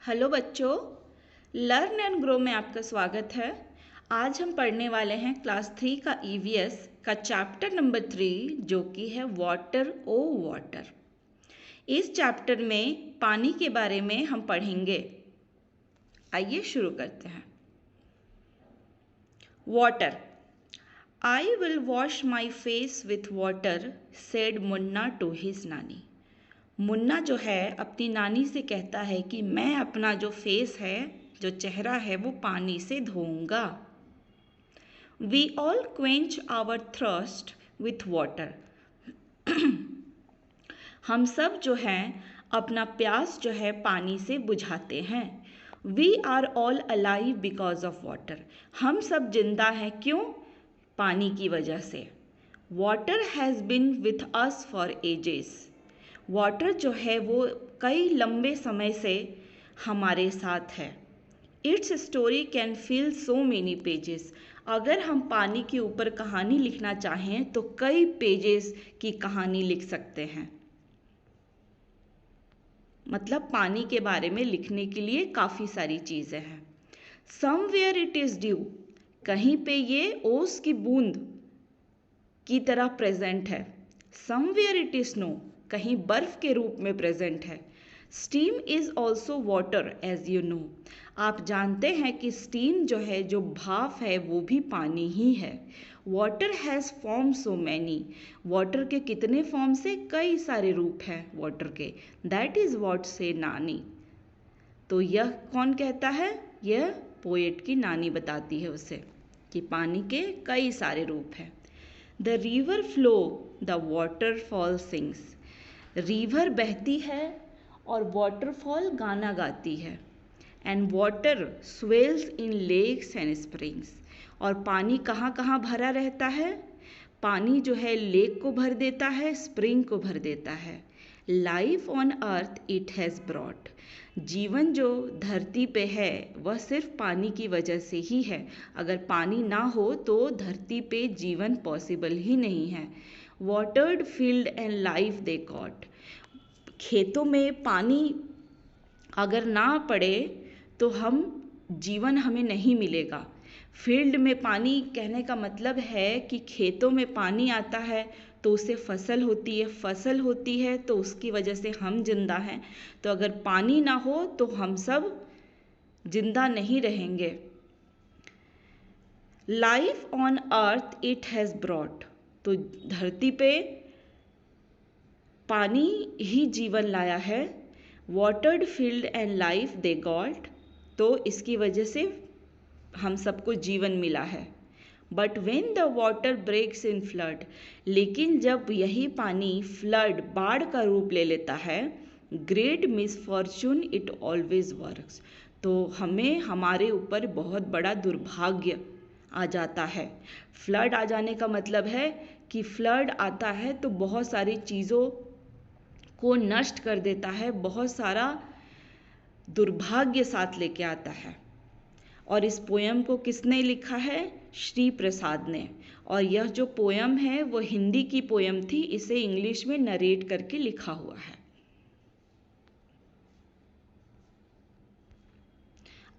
Hello बच्चों, learn and grow में आपका स्वागत है। आज हम पढ़ने वाले हैं क्लास 3 का ईवीएस का चैप्टर नंबर 3 जो कि है वाटर ओ वाटर। इस चैप्टर में पानी के बारे में हम पढ़ेंगे। आइए शुरू करते हैं। Water. I will wash my face with water said Munna to his nani. Munna जो है अपनी नानी से कहता है कि मैं अपना जो फेस है, जो चेहरा है, वो पानी से धोऊंगा। We all quench our thirst with water. हम सब जो हैं अपना प्यास जो है पानी से बुझाते हैं। We are all alive because of water. हम सब जिंदा हैं क्यों? पानी की वजह से। Water has been with us for ages. Water जो है वो कई लंबे समय से हमारे साथ है। It's story can feel so many pages. अगर हम पानी के ऊपर कहानी लिखना चाहें तो कई पेजेस की कहानी लिख सकते हैं। मतलब पानी के बारे में लिखने के लिए काफ़ी सारी चीज़ें हैं। Somewhere it is due. कहीं पे ये ओस की बूंद की तरह प्रेजेंट है। Somewhere it is snow. कहीं बर्फ के रूप में प्रेजेंट है। Steam is also water as you know. आप जानते हैं कि स्टीम जो है, जो भाप है, वो भी पानी ही है। Water has form so many. Water के कितने फॉर्म से? कई सारे रूप हैं वाटर के। दैट इज़ वॉट से नानी। तो यह कौन कहता है? यह पोएट की नानी बताती है उसे कि पानी के कई सारे रूप हैं। The river flow the waterfall sings. River बहती है और वाटरफॉल गाना गाती है। And water swells in lakes and springs. और पानी कहाँ कहाँ भरा रहता है? पानी जो है लेक को भर देता है, स्प्रिंग को भर देता है। Life on earth it has brought. जीवन जो धरती पे है वह सिर्फ पानी की वजह से ही है। अगर पानी ना हो तो धरती पे जीवन पॉसिबल ही नहीं है। Watered field and life they got. खेतों में पानी अगर ना पड़े तो जीवन हमें नहीं मिलेगा। फील्ड में पानी कहने का मतलब है कि खेतों में पानी आता है तो उससे फसल होती है, फसल होती है तो उसकी वजह से हम जिंदा हैं। तो अगर पानी ना हो तो हम सब जिंदा नहीं रहेंगे। Life on earth it has brought. तो धरती पे पानी ही जीवन लाया है। Watered field and life they got. तो इसकी वजह से हम सबको जीवन मिला है। But when the water breaks in flood. लेकिन जब यही पानी फ्लड, बाढ़ का रूप ले लेता है, great misfortune it always works. तो हमें हमारे ऊपर बहुत बड़ा दुर्भाग्य आ जाता है। फ्लड आ जाने का मतलब है कि फ्लड आता है तो बहुत सारी चीज़ों को नष्ट कर देता है, बहुत सारा दुर्भाग्य साथ लेके आता है। और इस पोयम को किसने लिखा है? श्री प्रसाद ने। और यह जो पोयम है वो हिंदी की पोयम थी, इसे इंग्लिश में नरेट करके लिखा हुआ है।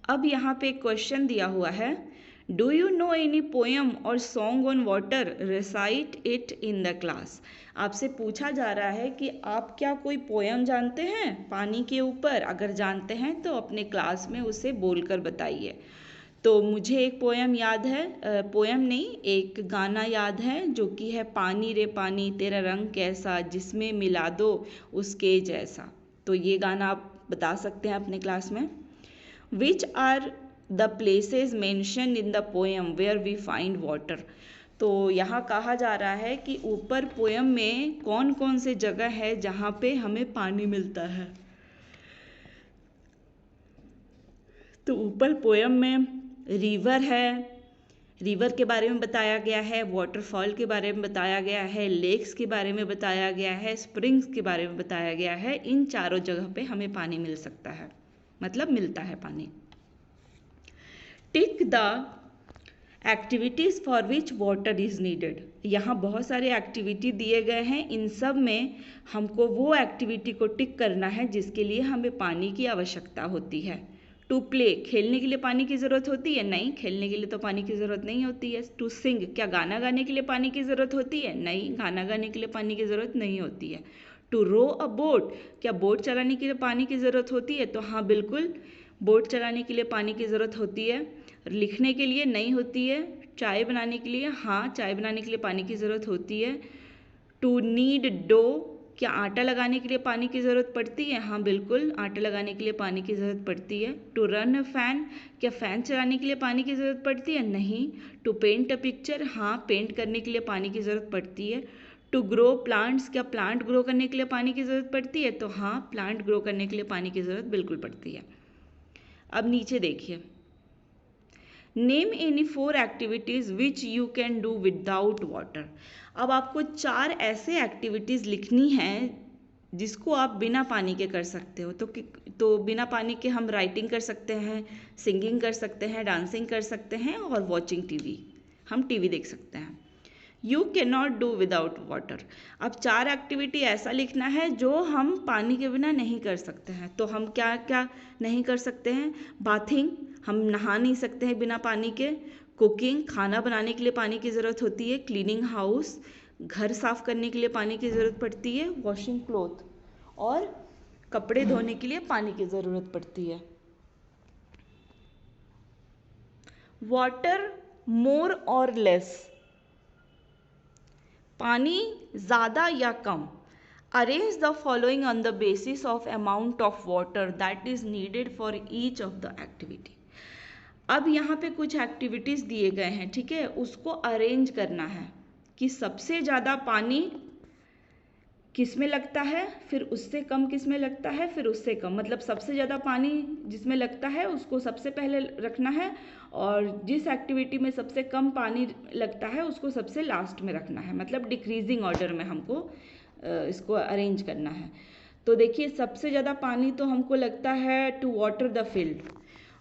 अब यहाँ पे एक क्वेश्चन दिया हुआ है, do you know any poem or song on water, recite it in the class. आपसे पूछा जा रहा है कि आप क्या कोई पोयम जानते हैं पानी के ऊपर? अगर जानते हैं तो अपने क्लास में उसे बोलकर बताइए। तो मुझे एक पोयम याद है, पोयम नहीं, एक गाना याद है जो कि है, पानी रे पानी तेरा रंग कैसा, जिसमें मिला दो उसके जैसा। तो ये गाना आप बता सकते हैं अपने क्लास में। Which are the places mentioned in the poem where we find water? तो यहाँ कहा जा रहा है कि ऊपर पोयम में कौन कौन से जगह है जहाँ पे हमें पानी मिलता है। तो ऊपर पोयम में रिवर है, रिवर के बारे में बताया गया है, वाटरफॉल के बारे में बताया गया है, लेक्स के बारे में बताया गया है, स्प्रिंग्स के बारे में बताया गया है। इन चारों जगह पे हमें पानी मिल सकता है, मतलब मिलता है पानी। Tick the activities for which water is needed. यहाँ बहुत सारे एक्टिविटी दिए गए हैं, इन सब में हमको वो एक्टिविटी को टिक करना है जिसके लिए हमें पानी की आवश्यकता होती है। टू प्ले, खेलने के लिए पानी की ज़रूरत होती है? नहीं, खेलने के लिए तो पानी की ज़रूरत नहीं होती है। टू सिंग, क्या गाना गाने के लिए पानी की ज़रूरत होती है? नहीं, गाना गाने के लिए पानी की ज़रूरत नहीं होती है। टू रो अ बोट, क्या बोट चलाने के लिए पानी की ज़रूरत होती है? तो हाँ बिल्कुल, बोट चलाने के लिए पानी की ज़रूरत होती है। लिखने के लिए नहीं होती है। चाय बनाने के लिए, हाँ चाय बनाने के लिए पानी की ज़रूरत होती है। टू नीड डो, क्या आटा लगाने के लिए पानी की ज़रूरत पड़ती है? हाँ बिल्कुल, आटा लगाने के लिए पानी की ज़रूरत पड़ती है। टू रन अ फैन, क्या फ़ैन चलाने के लिए पानी की ज़रूरत पड़ती है? नहीं। टू पेंट अ पिक्चर, हाँ पेंट करने के लिए पानी की ज़रूरत पड़ती है। टू ग्रो प्लांट्स, क्या प्लांट ग्रो करने के लिए पानी की ज़रूरत पड़ती है? तो हाँ, प्लांट ग्रो करने के लिए पानी की ज़रूरत बिल्कुल पड़ती है। अब नीचे देखिए, name any 4 activities which you can do without water. अब आपको 4 ऐसे एक्टिविटीज़ लिखनी हैं जिसको आप बिना पानी के कर सकते हो। तो बिना पानी के हम राइटिंग कर सकते हैं, सिंगिंग कर सकते हैं, डांसिंग कर सकते हैं और वॉचिंग टीवी, हम टीवी देख सकते हैं। You can not do without water. अब 4 एक्टिविटी ऐसा लिखना है जो हम पानी के बिना नहीं कर सकते हैं। तो हम क्या क्या नहीं कर सकते हैं? बाथिंग, हम नहा नहीं सकते हैं बिना पानी के। कुकिंग, खाना बनाने के लिए पानी की ज़रूरत होती है। क्लीनिंग हाउस, घर साफ करने के लिए पानी की ज़रूरत पड़ती है। वॉशिंग क्लॉथ, और कपड़े धोने के लिए पानी की ज़रूरत पड़ती है। वाटर मोर और लेस, पानी ज़्यादा या कम। Arrange the following on the basis of amount of water that is needed for each of the activity. अब यहाँ पे कुछ एक्टिविटीज़ दिए गए हैं, ठीक है, उसको अरेंज करना है कि सबसे ज़्यादा पानी किस में लगता है, फिर उससे कम किस में लगता है, फिर उससे कम, मतलब सबसे ज़्यादा पानी जिसमें लगता है उसको सबसे पहले रखना है, और जिस एक्टिविटी में सबसे कम पानी लगता है उसको सबसे लास्ट में रखना है। मतलब डिक्रीजिंग ऑर्डर में हमको इसको अरेंज करना है। तो देखिए, सबसे ज़्यादा पानी तो हमको लगता है टू वाटर द फील्ड।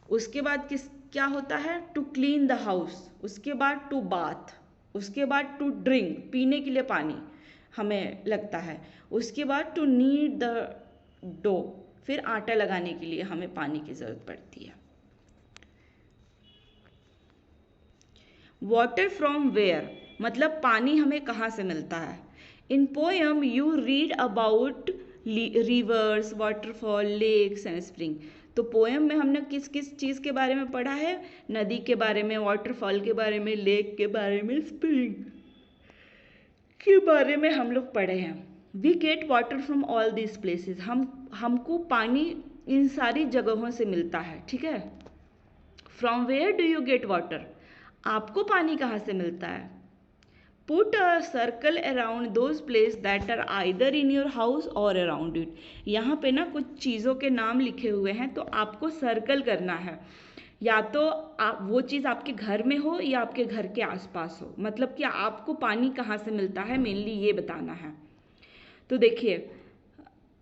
उसके बाद क्या होता है? To clean the house. उसके बाद टू बाथ। उसके बाद टू ड्रिंक, पीने के लिए पानी हमें लगता है। उसके बाद टू नीड द डो, फिर आटा लगाने के लिए हमें पानी की ज़रूरत पड़ती है। वाटर फ्रॉम वेयर, मतलब पानी हमें कहाँ से मिलता है। In poem you read about rivers, waterfall, lakes and spring. तो पोएम में हमने किस किस चीज़ के बारे में पढ़ा है? नदी के बारे में, वाटरफॉल के बारे में, लेक के बारे में, स्प्रिंग के बारे में हम लोग पढ़े हैं। We get water from all this places, हमको पानी इन सारी जगहों से मिलता है, ठीक है। From where do you get water, आपको पानी कहाँ से मिलता है। Put a circle around those place that are either in your house और अराउंड इट। यहाँ पे ना कुछ चीज़ों के नाम लिखे हुए हैं, तो आपको सर्कल करना है, या तो वो चीज़ आपके घर में हो या आपके घर के आसपास हो, मतलब कि आपको पानी कहाँ से मिलता है, मेनली ये बताना है। तो देखिए,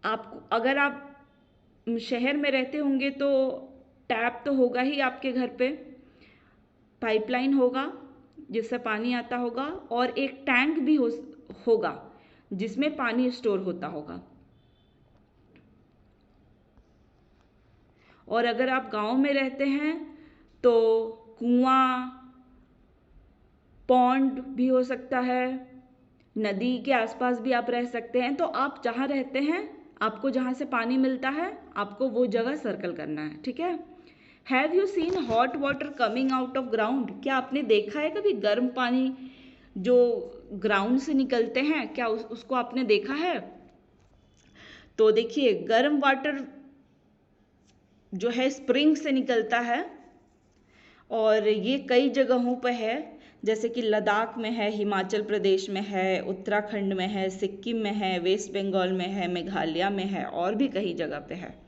अगर आप शहर में रहते होंगे तो टैप तो होगा ही आपके घर पे, पाइपलाइन होगा जिससे पानी आता होगा, और एक टैंक भी होगा जिसमें पानी स्टोर होता होगा। और अगर आप गांव में रहते हैं तो कुआं, पॉन्ड भी हो सकता है, नदी के आसपास भी आप रह सकते हैं। तो आप जहाँ रहते हैं, आपको जहाँ से पानी मिलता है, आपको वो जगह सर्कल करना है, ठीक है। Have you seen hot water coming out of ground, क्या आपने देखा है कभी गर्म पानी जो ग्राउंड से निकलते हैं, क्या उसको आपने देखा है। तो देखिए, गर्म वाटर जो है स्प्रिंग से निकलता है, और ये कई जगहों पर है, जैसे कि लद्दाख में है, हिमाचल प्रदेश में है, उत्तराखंड में है, सिक्किम में है, वेस्ट बंगाल में है, मेघालय में है, और भी कई जगह पे है।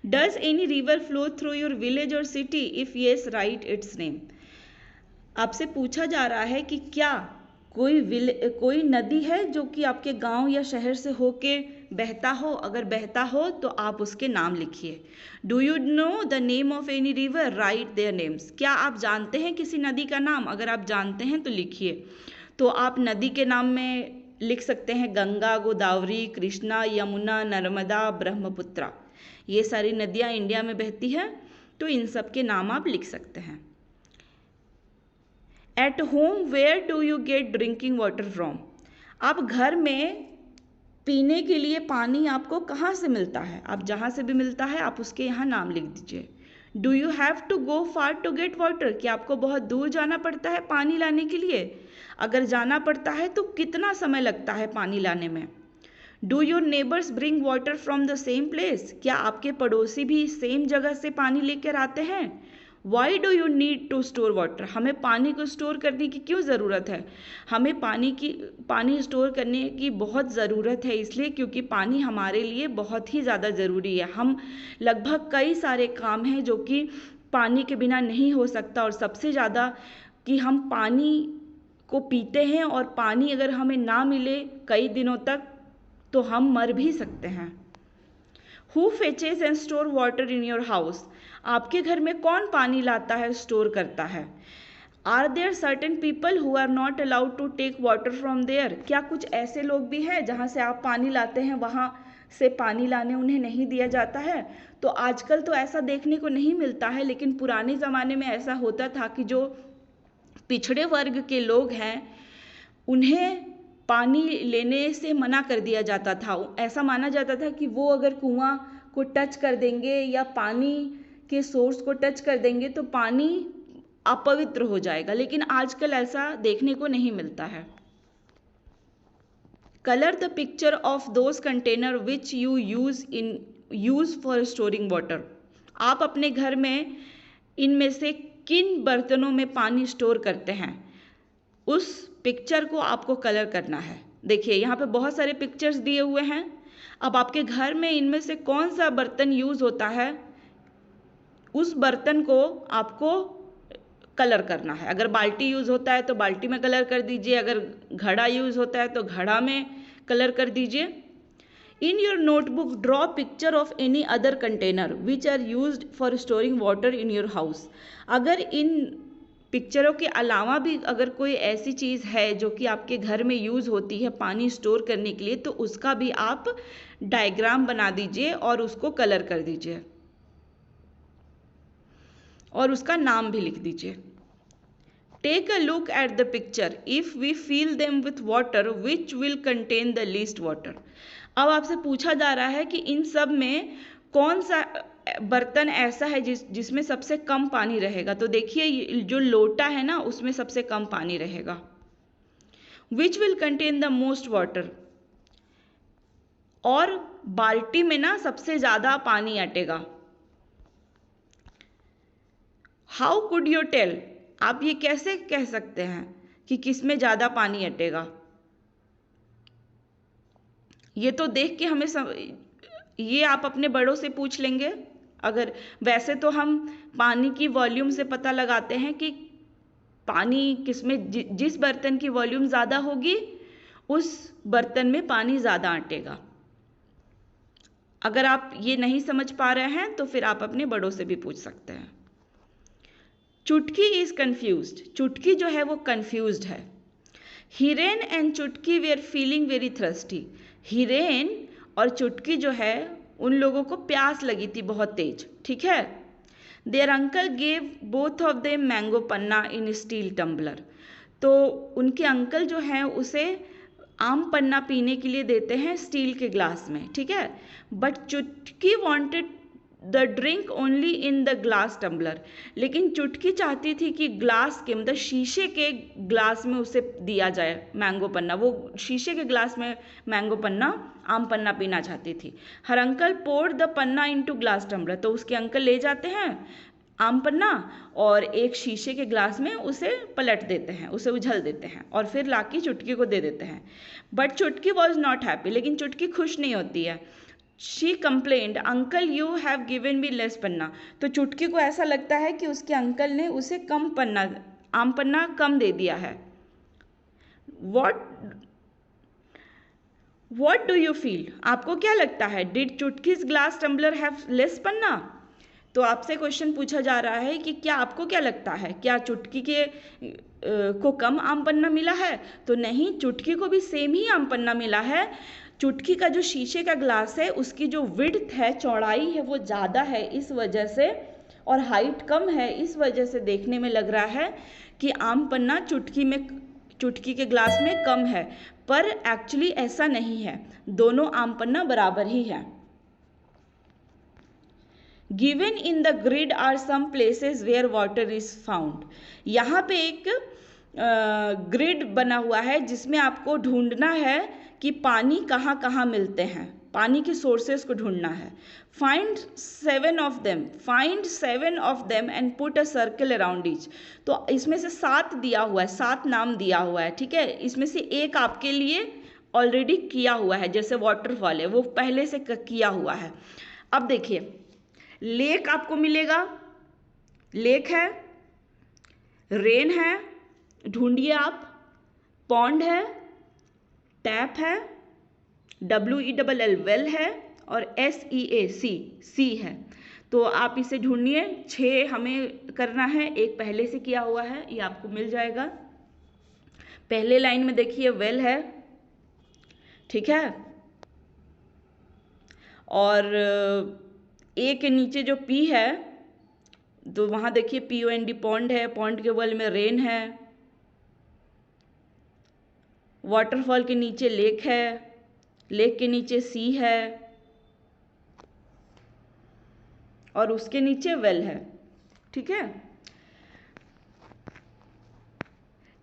Does any river flow through your village or city, if yes write its name. आपसे पूछा जा रहा है कि क्या कोई नदी है जो कि आपके गांव या शहर से होके बहता हो, अगर बहता हो तो आप उसके नाम लिखिए। Do you know the name of any river, right their names. क्या आप जानते हैं किसी नदी का नाम? अगर आप जानते हैं तो लिखिए। तो आप नदी के नाम में लिख सकते हैं गंगा, गोदावरी, कृष्णा, यमुना, नर्मदा, ब्रह्मपुत्रा। ये सारी नदियाँ इंडिया में बहती हैं, तो इन सब के नाम आप लिख सकते हैं। At home where do you get drinking water from. आप घर में पीने के लिए पानी आपको कहाँ से मिलता है? आप जहाँ से भी मिलता है आप उसके यहाँ नाम लिख दीजिए। Do you have to go far to get water. क्या आपको बहुत दूर जाना पड़ता है पानी लाने के लिए? अगर जाना पड़ता है तो कितना समय लगता है पानी लाने में? Do your neighbours bring water from the same place. क्या आपके पड़ोसी भी सेम जगह से पानी लेकर आते हैं? Why do you need to store water. हमें पानी को स्टोर करने की क्यों ज़रूरत है? हमें पानी स्टोर करने की बहुत ज़रूरत है इसलिए क्योंकि पानी हमारे लिए बहुत ही ज़्यादा ज़रूरी है। हम लगभग कई सारे काम हैं जो कि पानी के बिना नहीं हो सकता, और सबसे ज़्यादा कि हम पानी को पीते हैं, और पानी अगर हमें ना मिले कई दिनों तक तो हम मर भी सकते हैं। Who fetches and store water in your house? आपके घर में कौन पानी लाता है, स्टोर करता है? Are there certain people who are not allowed to take water from there? क्या कुछ ऐसे लोग भी हैं जहाँ से आप पानी लाते हैं वहाँ से पानी लाने उन्हें नहीं दिया जाता है? तो आजकल तो ऐसा देखने को नहीं मिलता है, लेकिन पुराने ज़माने में ऐसा होता था कि जो पिछड़े वर्ग के लोग हैं उन्हें पानी लेने से मना कर दिया जाता था। ऐसा माना जाता था कि वो अगर कुआं को टच कर देंगे या पानी के सोर्स को टच कर देंगे तो पानी अपवित्र हो जाएगा, लेकिन आजकल ऐसा देखने को नहीं मिलता है। Colour the picture of those container which you use for storing water. आप अपने घर में इनमें से किन बर्तनों में पानी स्टोर करते हैं, उस पिक्चर को आपको कलर करना है। देखिए यहाँ पे बहुत सारे पिक्चर्स दिए हुए हैं। अब आपके घर में इनमें से कौन सा बर्तन यूज़ होता है, उस बर्तन को आपको कलर करना है। अगर बाल्टी यूज़ होता है तो बाल्टी में कलर कर दीजिए, अगर घड़ा यूज़ होता है तो घड़ा में कलर कर दीजिए। In your notebook draw picture of any other container which are used for storing water in your house. अगर इन पिक्चरों के अलावा भी अगर कोई ऐसी चीज़ है जो कि आपके घर में यूज़ होती है पानी स्टोर करने के लिए, तो उसका भी आप डायग्राम बना दीजिए और उसको कलर कर दीजिए और उसका नाम भी लिख दीजिए। Take a look at the picture, if we fill them with water which will contain the least water. अब आपसे पूछा जा रहा है कि इन सब में कौन सा बर्तन ऐसा है जिसमें सबसे कम पानी रहेगा। तो देखिए जो लोटा है ना उसमें सबसे कम पानी रहेगा। विच will contain the most water, और बाल्टी में ना सबसे ज़्यादा पानी अटेगा। हाउ कुड यू टेल, आप ये कैसे कह सकते हैं कि किस में ज़्यादा पानी अटेगा? ये तो देख के हमें ये आप अपने बड़ों से पूछ लेंगे। अगर वैसे तो हम पानी की वॉल्यूम से पता लगाते हैं कि पानी किसमें जिस बर्तन की वॉल्यूम ज़्यादा होगी उस बर्तन में पानी ज़्यादा अटेगा। अगर आप ये नहीं समझ पा रहे हैं तो फिर आप अपने बड़ों से भी पूछ सकते हैं। चुटकी इज कन्फ्यूज्ड, चुटकी जो है वो कन्फ्यूज्ड है। Hiren and Chutki were feeling very thirsty. Hiren और चुटकी जो है उन लोगों को प्यास लगी थी बहुत तेज, ठीक है। Their uncle gave both of them mango panna in steel tumbler. तो उनके अंकल जो हैं उसे आम पन्ना पीने के लिए देते हैं स्टील के ग्लास में, ठीक है। But Chutki wanted the drink only in the glass tumbler. लेकिन चुटकी चाहती थी कि ग्लास के मतलब शीशे के ग्लास में उसे दिया जाए मैंगो पन्ना। वो शीशे के ग्लास में मैंगो पन्ना, आम पन्ना पीना चाहती थी। Her uncle poured the panna into glass tumbler. तो उसके अंकल ले जाते हैं आम पन्ना और एक शीशे के ग्लास में उसे पलट देते हैं, उसे उझल देते हैं और फिर लाके चुटकी को दे देते हैं। बट चुटकी वॉज नॉट हैप्पी, लेकिन चुटकी खुश नहीं होती है। She complained uncle you have given me less पन्ना। तो चुटकी को ऐसा लगता है कि उसके अंकल ने उसे कम पन्ना, आम पन्ना कम दे दिया है। व्हाट डू यू फील, आपको क्या लगता है? Did Chutki's glass tumbler have less पन्ना? तो आपसे क्वेश्चन पूछा जा रहा है कि क्या आपको क्या लगता है, क्या चुटकी के को कम आम पन्ना मिला है? तो नहीं, चुटकी को भी सेम ही आम पन्ना मिला है। चुटकी का जो शीशे का ग्लास है उसकी जो विड्थ है, चौड़ाई है, वो ज़्यादा है इस वजह से, और हाइट कम है इस वजह से देखने में लग रहा है कि आम पन्ना चुटकी के ग्लास में कम है, पर एक्चुअली ऐसा नहीं है, दोनों आम पन्ना बराबर ही है। Given in the grid are some places where water is found. यहाँ पे एक ग्रिड बना हुआ है जिसमें आपको ढूंढना है कि पानी कहाँ कहाँ मिलते हैं, पानी के सोर्सेस को ढूंढना है। Find 7 of them and put a circle around each. तो इसमें से 7 दिया हुआ है, 7 नाम दिया हुआ है, ठीक है। इसमें से एक आपके लिए ऑलरेडी किया हुआ है, जैसे वाटरफॉल है वो पहले से किया हुआ है। अब देखिए, लेक आपको मिलेगा, लेक है, रेन है, ढूंढिए आप, पॉन्ड है, टैप है, WELL वेल है, और SEA सी है। तो आप इसे ढूंढिए, 6 हमें करना है, एक पहले से किया हुआ है, ये आपको मिल जाएगा। पहले लाइन में देखिए वेल है, ठीक है, और ए के नीचे जो P है तो वहाँ देखिए POND पॉन्ड है, पॉन्ड के बगल में रेन है, वाटरफॉल के नीचे लेक है, लेक के नीचे सी है, और उसके नीचे वेल है, ठीक है।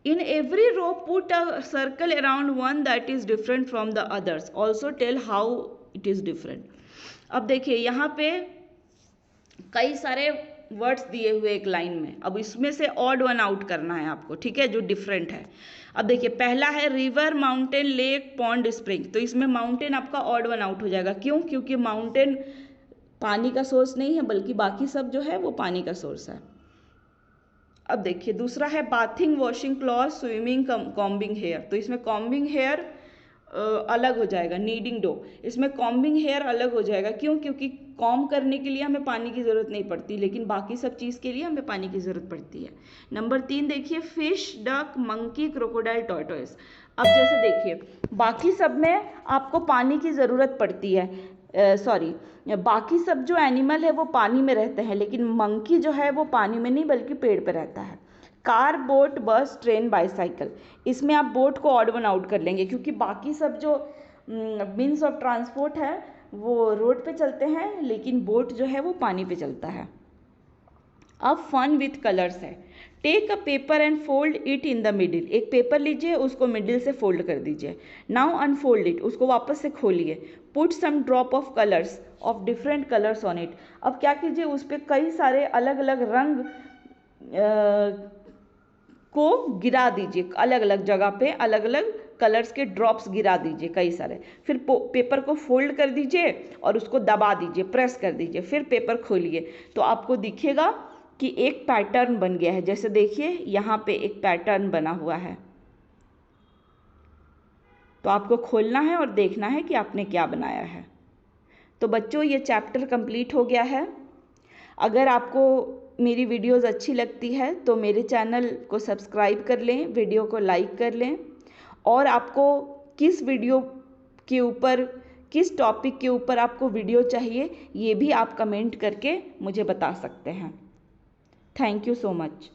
In every row put a circle around one that is different from the others. Also tell how it is different. अब देखिए यहाँ पे कई सारे वर्ड्स दिए हुए एक लाइन में, अब इसमें से ऑड वन आउट करना है आपको, ठीक है, जो डिफरेंट है। अब देखिए पहला है river, mountain, lake, pond, spring. तो इसमें माउंटेन आपका ऑड वन आउट हो जाएगा, क्यों? क्योंकि माउंटेन पानी का सोर्स नहीं है, बल्कि बाकी सब जो है वो पानी का सोर्स है। अब देखिए दूसरा है bathing, washing cloth, swimming, combing hair. तो इसमें कॉम्बिंग हेयर अलग हो जाएगा, नीडिंग डो। इसमें कॉम्बिंग हेयर अलग हो जाएगा, क्यों? क्योंकि कॉम करने के लिए हमें पानी की ज़रूरत नहीं पड़ती, लेकिन बाकी सब चीज़ के लिए हमें पानी की ज़रूरत पड़ती है। नंबर 3 देखिए fish, duck, monkey, crocodile, tortoise. अब जैसे देखिए बाकी सब में आपको पानी की ज़रूरत पड़ती है, बाकी सब जो एनिमल है वो पानी में रहते हैं, लेकिन मंकी जो है वो पानी में नहीं बल्कि पेड़ पे रहता है। कार, बोट, बस, ट्रेन, बाईसाइकिल। इसमें आप बोट को ऑड वन आउट कर लेंगे, क्योंकि बाकी सब जो मीन्स ऑफ ट्रांसपोर्ट है वो रोड पे चलते हैं, लेकिन बोट जो है वो पानी पे चलता है। अब फन विथ कलर्स है। Take a paper and fold it in the middle. एक पेपर लीजिए, उसको मिडिल से फोल्ड कर दीजिए। नाउ अनफोल्ड इट, उसको वापस से खोलिए। Put some drop of colours of different colours on it. अब क्या कीजिए, उस पर कई सारे अलग अलग रंग को गिरा दीजिए, अलग अलग जगह पे अलग अलग कलर्स के ड्रॉप्स गिरा दीजिए कई सारे। फिर पेपर को फोल्ड कर दीजिए और उसको दबा दीजिए, प्रेस कर दीजिए। फिर पेपर खोलिए तो आपको दिखेगा कि एक पैटर्न बन गया है। जैसे देखिए यहाँ पे एक पैटर्न बना हुआ है, तो आपको खोलना है और देखना है कि आपने क्या बनाया है। तो बच्चों ये चैप्टर कंप्लीट हो गया है। अगर आपको मेरी वीडियोस अच्छी लगती है तो मेरे चैनल को सब्सक्राइब कर लें, वीडियो को लाइक कर लें, और आपको किस वीडियो के ऊपर, किस टॉपिक के ऊपर आपको वीडियो चाहिए ये भी आप कमेंट करके मुझे बता सकते हैं। Thank you so much.